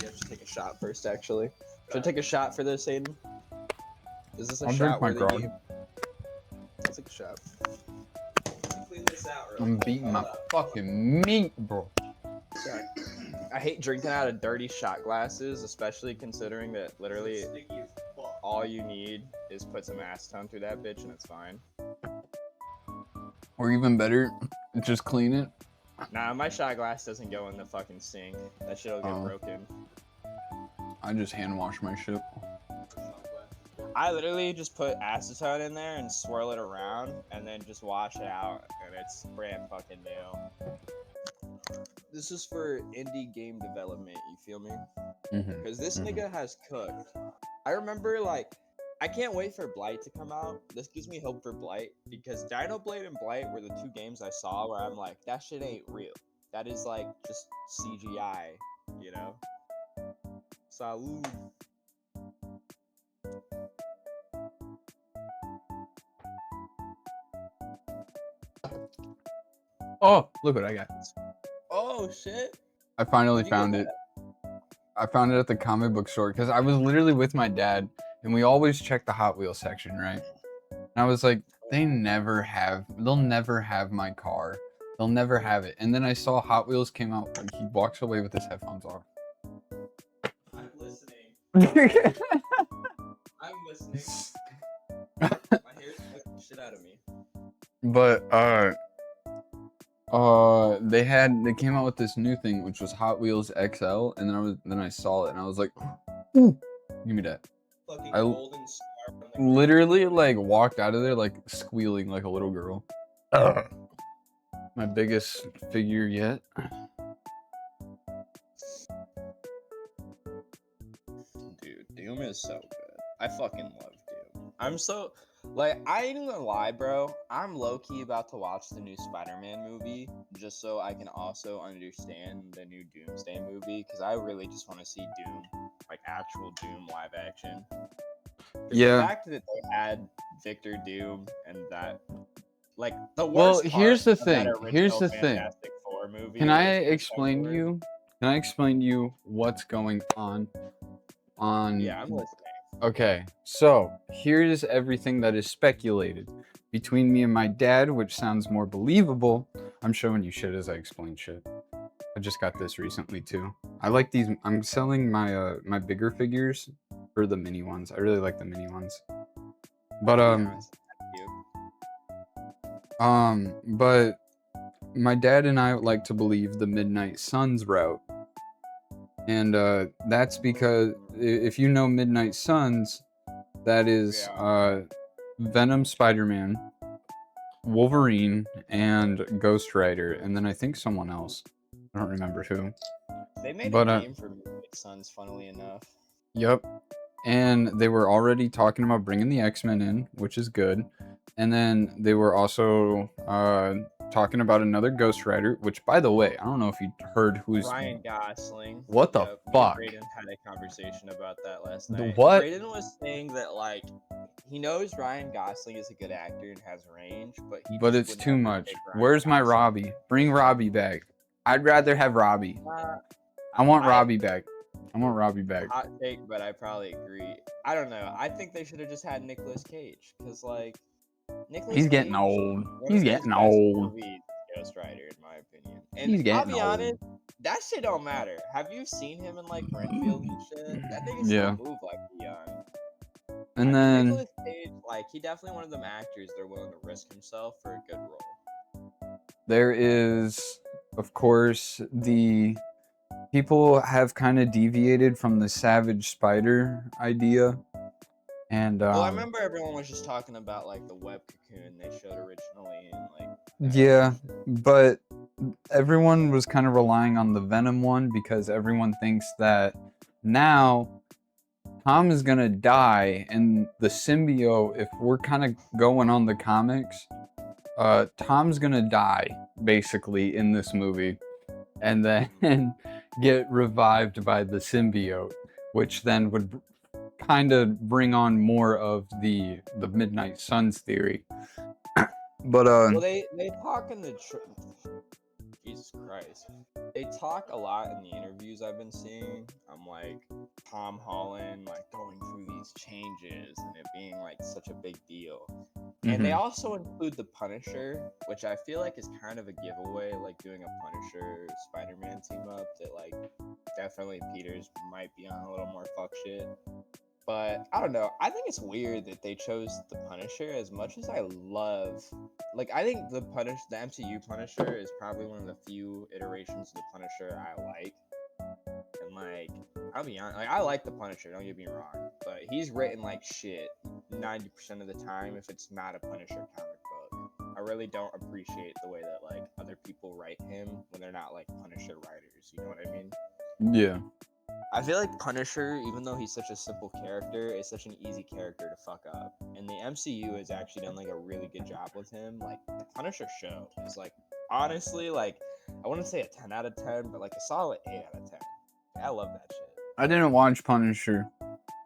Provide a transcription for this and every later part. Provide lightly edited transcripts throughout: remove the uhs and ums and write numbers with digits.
you have to take a shot first, actually. Should I take a shot for this, Aiden? Is this a I'll shot drink my worthy grog. game? I'll take a shot. Clean this out real I'm quick. beating my fucking meat, bro. Sorry. I hate drinking out of dirty shot glasses, especially considering that literally all you need is put some acetone through that bitch and it's fine. Or even better, just clean it. Nah, my shot glass doesn't go in the fucking sink. That shit'll get broken. I just hand wash my shit. I literally just put acetone in there and swirl it around and then just wash it out and it's brand fucking new. This is for indie game development, you feel me? Because this nigga has cooked. I remember, like, I can't wait for Blight to come out. This gives me hope for Blight because Dino Blade and Blight were the two games I saw where I'm like, that shit ain't real. That is like just CGI, you know? Salud. Oh, look what I got. Oh shit. I finally found it. I found it at the comic book store because I was literally with my dad and we always check the Hot Wheels section, right? And I was like, they'll never have my car. They'll never have it. And then I saw Hot Wheels came out and he walks away with his headphones off. I'm listening. I'm listening. My hair's fucking the shit out of me. But they came out with this new thing which was Hot Wheels XL, and then I saw it and I was like, ooh, give me that. Fucking golden star from the literally like walked out of there like squealing like a little girl. My biggest figure yet. Dude, Doom is so good. I fucking love Doom. I'm so, like, I ain't gonna lie, bro. I'm low-key about to watch the new Spider-Man movie just so I can also understand the new Doomsday movie because I really just want to see Doom, like actual Doom live action. Yeah. The fact that they had Victor Doom and that, like, the worst Well, part here's the of that thing. Here's original the thing. Fantastic Four movie Can I was explain to you? Can I explain to you what's going on? Yeah, I'm listening. Okay, so here's everything that is speculated between me and my dad, which sounds more believable. I'm showing you shit as I explain shit. I just got this recently too. I like these. I'm selling my my bigger figures for the mini ones. I really like the mini ones. But but my dad and I like to believe the Midnight Suns route. And that's because if you know Midnight Suns, that is Venom, Spider-Man, Wolverine, and Ghost Rider, and then I think someone else. I don't remember who. They made a game for Midnight Suns, funnily enough. Yep. And they were already talking about bringing the X-Men in, which is good. And then they were also talking about another Ghost Rider, which, by the way, I don't know if you heard who's... Ryan Gosling. What the fuck? Brayden had a conversation about that last night. What? Brayden was saying that, like, he knows Ryan Gosling is a good actor and has range, but it's too much. Where's my Robbie? Bring Robbie back. I'd rather have Robbie. I want Robbie back. I want Robbie back. Hot take, but I probably agree. I don't know. I think they should have just had Nicolas Cage, because, like, He's getting old. He's getting old. Ghost Rider, in my opinion. And he's getting I'll be honest, that shit don't matter. Have you seen him in like Renfield and shit? That nigga still move like he young. And then Nicolas Cage, like, he definitely one of them actors that are willing to risk himself for a good role. There is, of course, the people have kind of deviated from the Savage Spider idea. And well, I remember everyone was just talking about like the web cocoon they showed originally, and like yeah, but everyone was kind of relying on the Venom one because everyone thinks that now Tom is gonna die, and the symbiote, if we're kind of going on the comics, Tom's gonna die basically in this movie, and then get revived by the symbiote, which then would kind of bring on more of the Midnight Suns theory. But well, they talk in the Jesus Christ. They talk a lot in the interviews I've been seeing. I'm like Tom Holland like going through these changes and it being like such a big deal. And they also include the Punisher, which I feel like is kind of a giveaway, like doing a Punisher Spider-Man team up that like definitely Peters might be on a little more fuck shit. But I don't know. I think it's weird that they chose the Punisher as much as I love. Like I think the MCU Punisher is probably one of the few iterations of the Punisher I like. And like, I'll be honest, like I like the Punisher. Don't get me wrong, but he's written like shit 90% of the time. If it's not a Punisher comic book, I really don't appreciate the way that like other people write him when they're not like Punisher writers. You know what I mean? Yeah. I feel like Punisher, even though he's such a simple character, is such an easy character to fuck up. And the MCU has actually done like a really good job with him. Like the Punisher show is like honestly like I wouldn't say a 10 out of 10, but like a solid 8 out of 10. I love that shit. I didn't watch Punisher.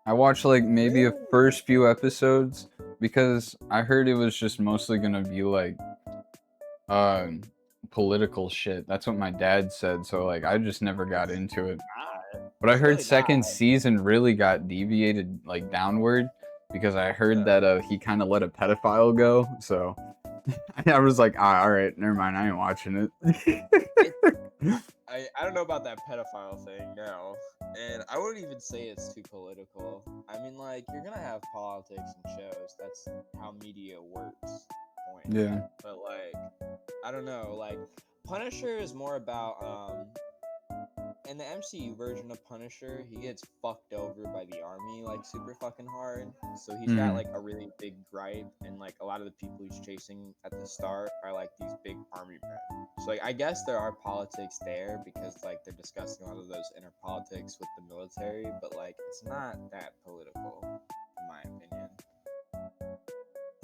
I watched like maybe a first few episodes because I heard it was just mostly gonna be like political shit. That's what my dad said, so like I just never got into it. But I heard second season really got deviated like downward because I heard that he kind of let a pedophile go. So I was like, all right, never mind. I ain't watching it. I don't know about that pedophile thing, no. And I wouldn't even say it's too political. I mean, like, you're gonna have politics in shows. That's how media works. Point. Yeah. But like, I don't know. Like, Punisher is more about in the MCU version of Punisher, he gets fucked over by the army like super fucking hard. So he's got like a really big gripe, and like a lot of the people he's chasing at the start are like these big army men. So like I guess there are politics there because like they're discussing a lot of those inner politics with the military, but like it's not that political in my opinion.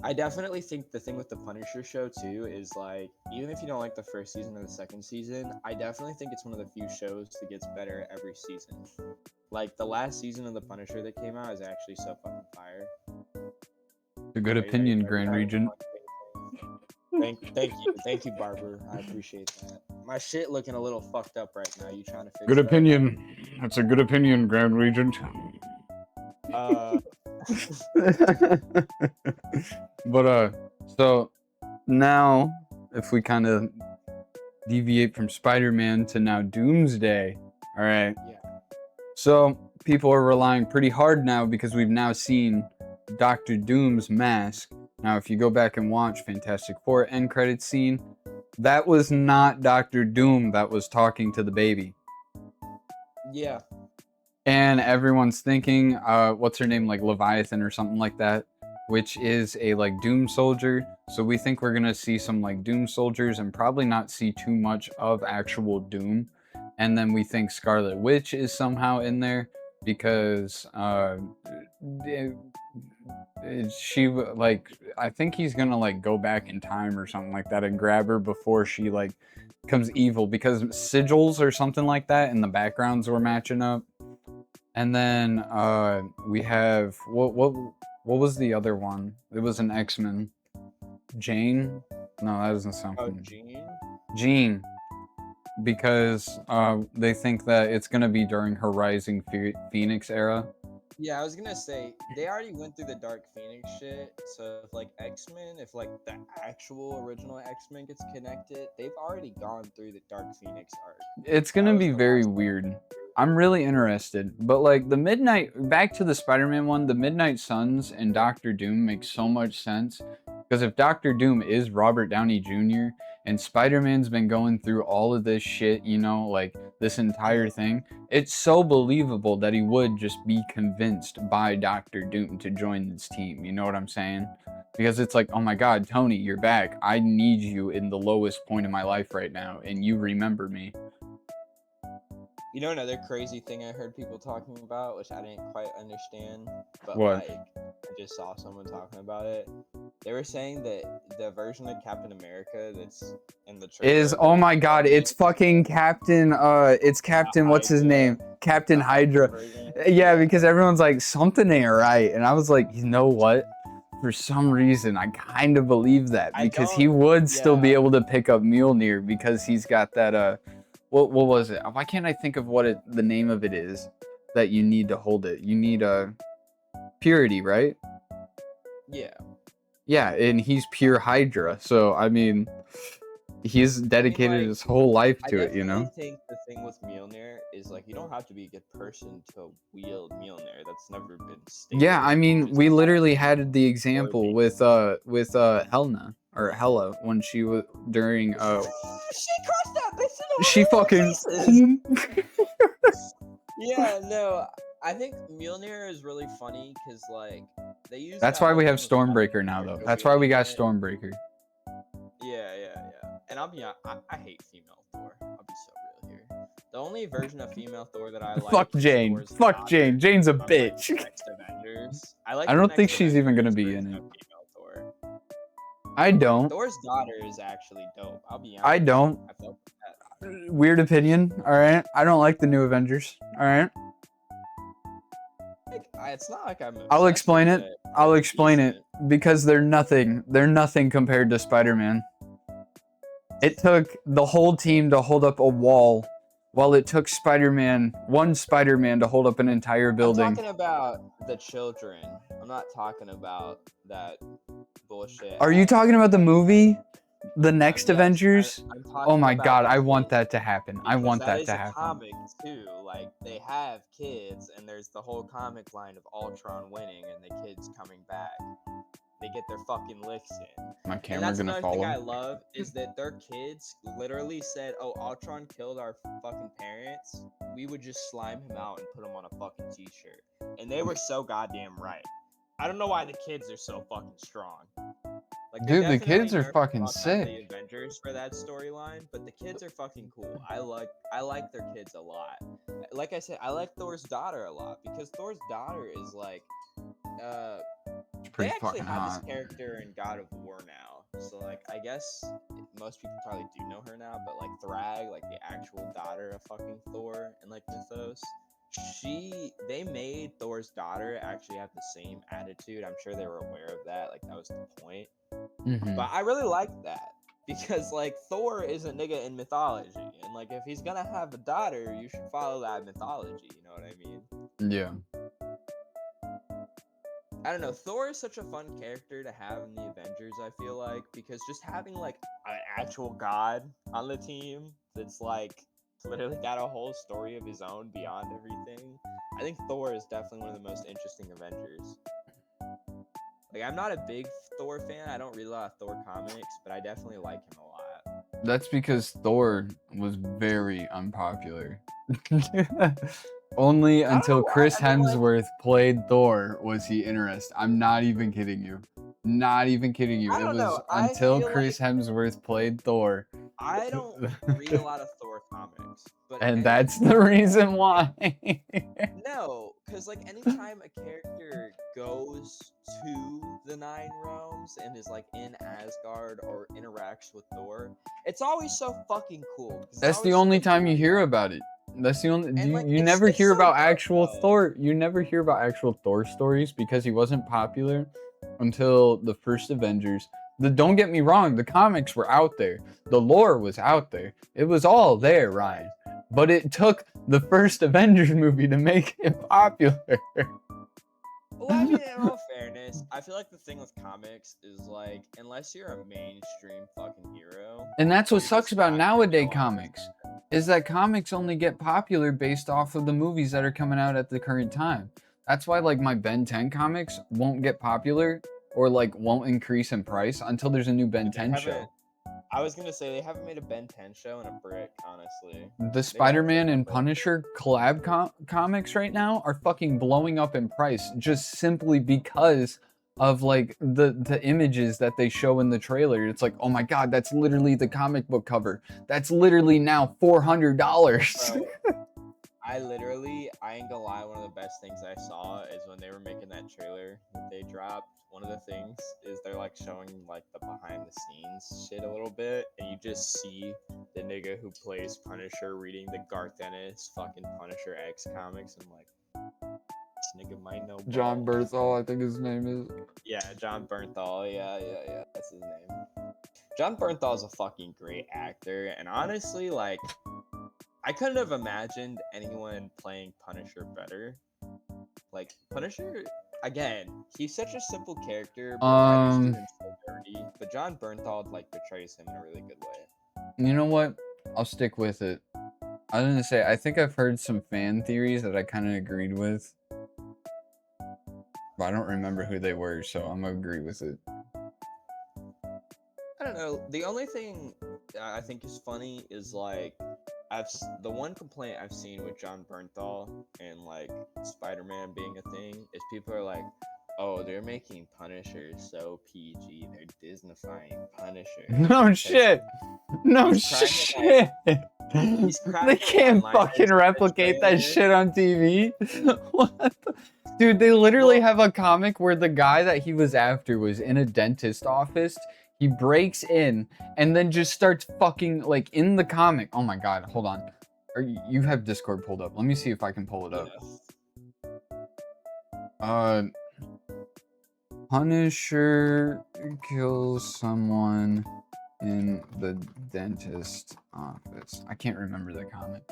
I definitely think the thing with the Punisher show too is like even if you don't like the first season or the second season, I definitely think it's one of the few shows that gets better every season. Like the last season of the Punisher that came out is actually so fucking fire. A good opinion, Grand Regent. Thank you, Barber. I appreciate that. My shit looking a little fucked up right now. You trying to fix Good that? opinion. That's a good opinion, Grand Regent. But so now if we kind of deviate from Spider-Man to now Doomsday, all right. Yeah. So people are relying pretty hard now because we've now seen Doctor Doom's mask. Now, if you go back and watch Fantastic Four end credits scene, that was not Doctor Doom that was talking to the baby. Yeah. And everyone's thinking, what's her name, like Leviathan or something like that, which is a like Doom soldier. So we think we're gonna see some like Doom soldiers and probably not see too much of actual Doom. And then we think Scarlet Witch is somehow in there because she like I think he's gonna like go back in time or something like that and grab her before she like becomes evil because sigils or something like that in the backgrounds were matching up. And then we have what was the other one? It was an X-Men. Jane? No, that doesn't sound familiar. Jean? Jean. Because they think that it's gonna be during her Rising Phoenix era. Yeah, I was gonna say they already went through the Dark Phoenix shit. So if like X-Men, if like the actual original X-Men gets connected, they've already gone through the Dark Phoenix arc. It's gonna be very weird. I'm really interested, but like back to the Spider-Man one, the Midnight Suns and Doctor Doom makes so much sense because if Doctor Doom is Robert Downey Jr. and Spider-Man's been going through all of this shit, you know, like this entire thing, it's so believable that he would just be convinced by Doctor Doom to join this team. You know what I'm saying? Because it's like, oh my God, Tony, you're back. I need you in the lowest point of my life right now, and you remember me. You know another crazy thing I heard people talking about, which I didn't quite understand, but what? like I just saw someone talking about it. They were saying that the version of Captain America that's in the trailer is, oh my God, it's fucking Captain, it's Captain, what's his name? Captain Hydra. Yeah, because everyone's like, something ain't right. And I was like, you know what? for some reason, I kind of believe that I because don't. he would still be Yeah. able to pick up Mjolnir because he's got that what was it? Why can't I think of what the name of it is that you need to hold it? You need a purity, right? Yeah. Yeah, and he's pure Hydra. So I mean, he's I mean, dedicated like, his whole life I to it, definitely think the thing with Mjolnir is like you don't have to be a good person to wield Mjolnir. That's never been stated. Yeah, I You mean, just we have literally to had the be example worthy. with Helena or Hela when she was during She crushed that bitch into a she million fucking pieces. Yeah, no, I think Mjolnir is really funny because like they use That's that why whole we have thing with Stormbreaker now though. That's why we wielding got it. Stormbreaker. Yeah. And I'll be honest, I hate female Thor. I'll be so real here. The only version of female Thor that I like Fuck is Jane. Thor's Fuck daughter Jane. Jane's a from like bitch. the next Avengers. I like I the don't think next she's even gonna Avengers be in version it. of female Thor. I don't. Thor's daughter is actually dope. I'll be honest. I don't. I fuck with that. Weird opinion. All right. I don't like the new Avengers. All right. Like, it's not like I'm. I'll obsessed explain with it. but I'll it's explain it decent. because they're nothing. They're nothing compared to Spider-Man. It took the whole team to hold up a wall, while it took one Spider-Man to hold up an entire building. I'm talking about the children. I'm not talking about that bullshit. Are you talking about the movie? The next Yes, Avengers? I'm Oh talking my about god, the I want kids, that to happen. I because want that that is to a happen. comic too. Like they have kids, and there's the whole comic line of Ultron winning and the kids coming back. They get their fucking licks in. My And camera that's gonna another fall thing off. I love is that their kids literally said, "Oh, Ultron killed our fucking parents. We would just slime him out and put him on a fucking t-shirt." And they were so goddamn right. I don't know why the kids are so fucking strong. Like, they Dude, the kids definitely are nerfed the fucking fuck out of sick. the Avengers for that storyline, but the kids are fucking cool. I like their kids a lot. Like I said, I like Thor's daughter a lot because Thor's daughter is like, It's they pretty actually fucking have hot. this character in God of War now. So like, I guess most people probably do know her now, but like Thrag, like the actual daughter of fucking Thor in like mythos, they made Thor's daughter actually have the same attitude. I'm sure they were aware of that. Like that was the point. Mm-hmm. But I really like that because like Thor is a nigga in mythology, and like if he's gonna have a daughter, you should follow that mythology. You know what I mean? Yeah. I don't know. Thor is such a fun character to have in the Avengers. I feel like because just having like an actual god on the team that's like literally got a whole story of his own beyond everything. I think Thor is definitely one of the most interesting Avengers. Like, I'm not a big Thor fan. I don't read a lot of Thor comics, but I definitely like him a lot. That's because Thor was very unpopular. Only I don't until know why. Chris I mean, like, Hemsworth played Thor was he interested. I'm not even kidding you. Not even kidding you. I It don't was know. I until feel Chris like Hemsworth played Thor. I don't read a lot of Thor comics, but And that's the reason why. No, because like anytime a character goes to the Nine Realms and is like in Asgard or interacts with Thor, it's always so fucking cool. 'Cause it's That's the always only such a time you cool hear vibe. about it. That's the only And like you it's never hear so about dope, actual though. Thor. You never hear about actual Thor stories because he wasn't popular until the first Avengers. Don't get me wrong, the comics were out there. The lore was out there. It was all there, Ryan. But it took the first Avengers movie to make it popular. Well, I mean, in all fairness, I feel like the thing with comics is like, unless you're a mainstream fucking hero, And that's what you're sucks just about not gonna nowadays go on comics, is that comics only get popular based off of the movies that are coming out at the current time. That's why like my Ben 10 comics won't get popular or like won't increase in price until there's a new Ben Dude, they 10 haven't. show. I was gonna say they haven't made a Ben 10 show in a brick, honestly. The They gotta Spider-Man take a and break. Punisher collab comics right now are fucking blowing up in price just simply because of like the images that they show in the trailer. It's like, oh my god, that's literally the comic book cover. That's literally now $400. Bro, I ain't gonna lie, one of the best things I saw is when they were making that trailer that they dropped. One of the things is they're like showing like the behind the scenes shit a little bit, and you just see the nigga who plays Punisher reading the Garth Ennis fucking Punisher X comics, and like, this nigga might know. John balls. Berthal, I think his name is. Yeah, John Bernthal. Yeah, that's his name. John Bernthal is a fucking great actor, and honestly, like, I couldn't have imagined anyone playing Punisher better. Like, Punisher, again, he's such a simple character, but writers do him so dirty. But John Bernthal, like, portrays him in a really good way. You know what? I'll stick with it. I was gonna say, I think I've heard some fan theories that I kind of agreed with. But I don't remember who they were, so I'm gonna agree with it. I don't know. The only thing I think is funny is, like, the one complaint I've seen with John Bernthal and, like, Spider-Man being a thing is people are like, oh, they're making Punisher so PG. They're Disneyfying Punisher. No shit. No He's cracking, shit. he's They cracking can't one-liners fucking in the replicate that trailer. shit on TV. What the? Dude, they literally have a comic where the guy that he was after was in a dentist office. He breaks in and then just starts fucking, like, in the comic. Oh my god, hold on. You have Discord pulled up. Let me see if I can pull it up. Punisher kills someone in the dentist office. I can't remember the comic.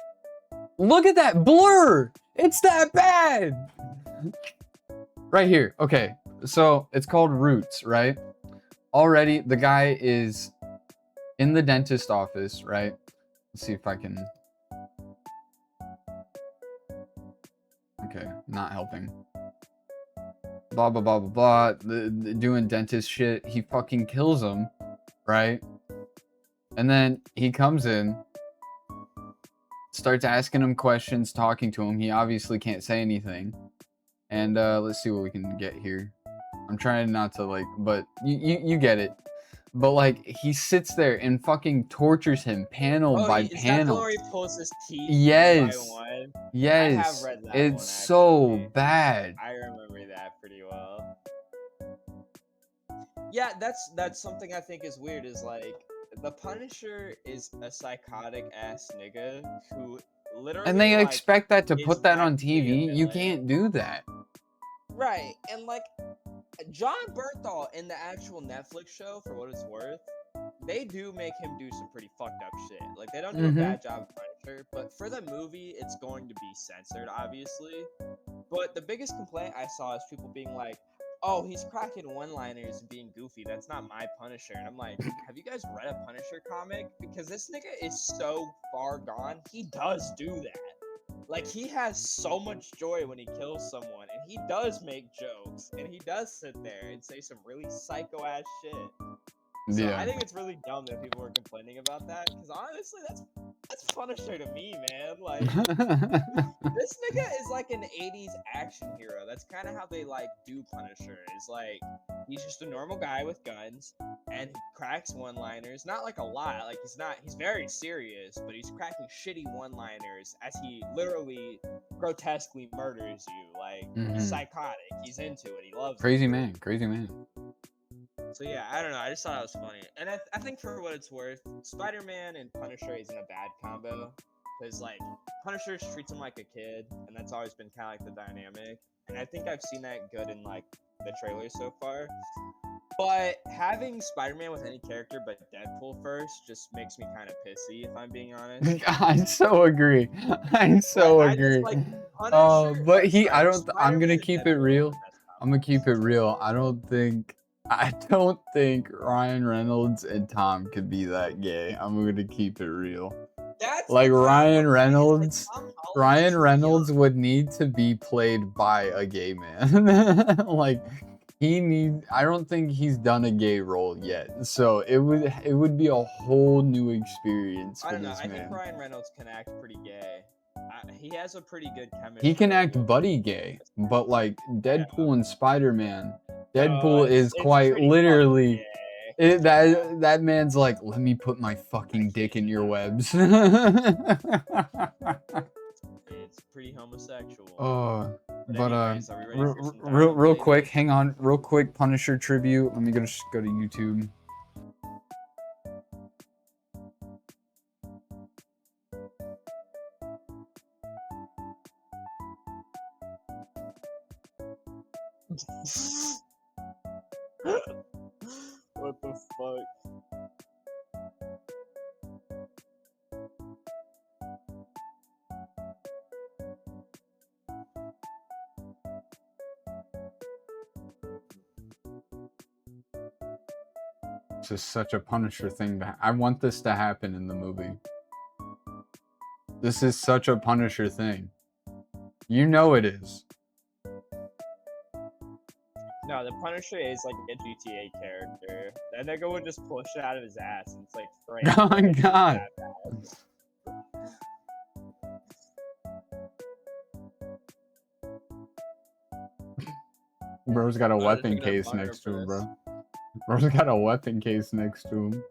Look at that blur! It's that bad! Right here. Okay, so it's called Roots, right? Already, the guy is in the dentist office, right? Let's see if I can... Okay, not helping. Blah, blah, blah, blah, blah. Doing dentist shit. He fucking kills him, right? And then he comes in, starts asking him questions, talking to him. He obviously can't say anything. And let's see what we can get here. I'm trying not to, like, but you get it. But, like, he sits there and fucking tortures him panel by Is panel. that where he pulls his teeth Yes. one by one? Yes. I have read that it's one, so actually. bad. I remember that pretty well. Yeah, that's something I think is weird, is, like, the Punisher is a psychotic ass nigga who literally, And they like, expect that to is put that on actually a TV. You villain. can't do that. Right, and, like, John Bernthal in the actual Netflix show, for what it's worth, they do make him do some pretty fucked up shit. Like, they don't do a bad job of Punisher, but for the movie, it's going to be censored, obviously. But the biggest complaint I saw is people being like, oh, he's cracking one-liners and being goofy. That's not my Punisher. And I'm like, have you guys read a Punisher comic? Because this nigga is so far gone. He does do that. Like, he has so much joy when he kills someone, and he does make jokes, and he does sit there and say some really psycho-ass shit. So Yeah. I think it's really dumb that people were complaining about that, because honestly, that's Punisher to me, man. Like, this nigga is like an 80s action hero. That's kind of how they, like, do Punisher. Is like, he's just a normal guy with guns, and he cracks one-liners. Not like a lot. Like, he's very serious, but he's cracking shitty one-liners as he literally grotesquely murders you. Like, he's psychotic. He's into it. He loves it. Crazy man. Crazy man. So yeah, I don't know. I just thought it was funny, and I think for what it's worth, Spider-Man and Punisher isn't a bad combo, because, like, Punisher treats him like a kid, and that's always been kind of like the dynamic. And I think I've seen that good in, like, the trailers so far. But having Spider-Man with any character but Deadpool first just makes me kind of pissy, if I'm being honest. I so agree. I so Like, agree. Punisher, But he, sorry, I don't. I'm Spider-Man gonna and keep Deadpool it are real. the best I'm gonna keep it combos. real. I don't think Ryan Reynolds and Tom could be that gay. I'm gonna keep it real. That's Like, the Ryan problem, man. Reynolds. Like, Tom Holland's Ryan too Reynolds young. would need to be played by a gay man. Like, I don't think he's done a gay role yet. So it would be a whole new experience I for don't know. this I man. think Ryan Reynolds can act pretty gay. He has a pretty good chemistry. He can act with- buddy gay, but, like, Deadpool and Spider-Man, No, Deadpool is it's quite pretty literally fucking gay. that man's like, let me put my fucking dick in your webs. It's pretty homosexual. Oh, but anyways, are we ready for some dialogue, real ladies? quick, hang on, real quick, Punisher tribute. Let me just go to YouTube. What the fuck? It's just such a Punisher thing. I want this to happen in the movie. This is such a Punisher thing. You know it is. No, the Punisher is like a GTA character. That nigga would just push it out of his ass, and it's like Frank. Oh my god. Bro's got a weapon case next to him, bro. Bro's got a weapon case next to him.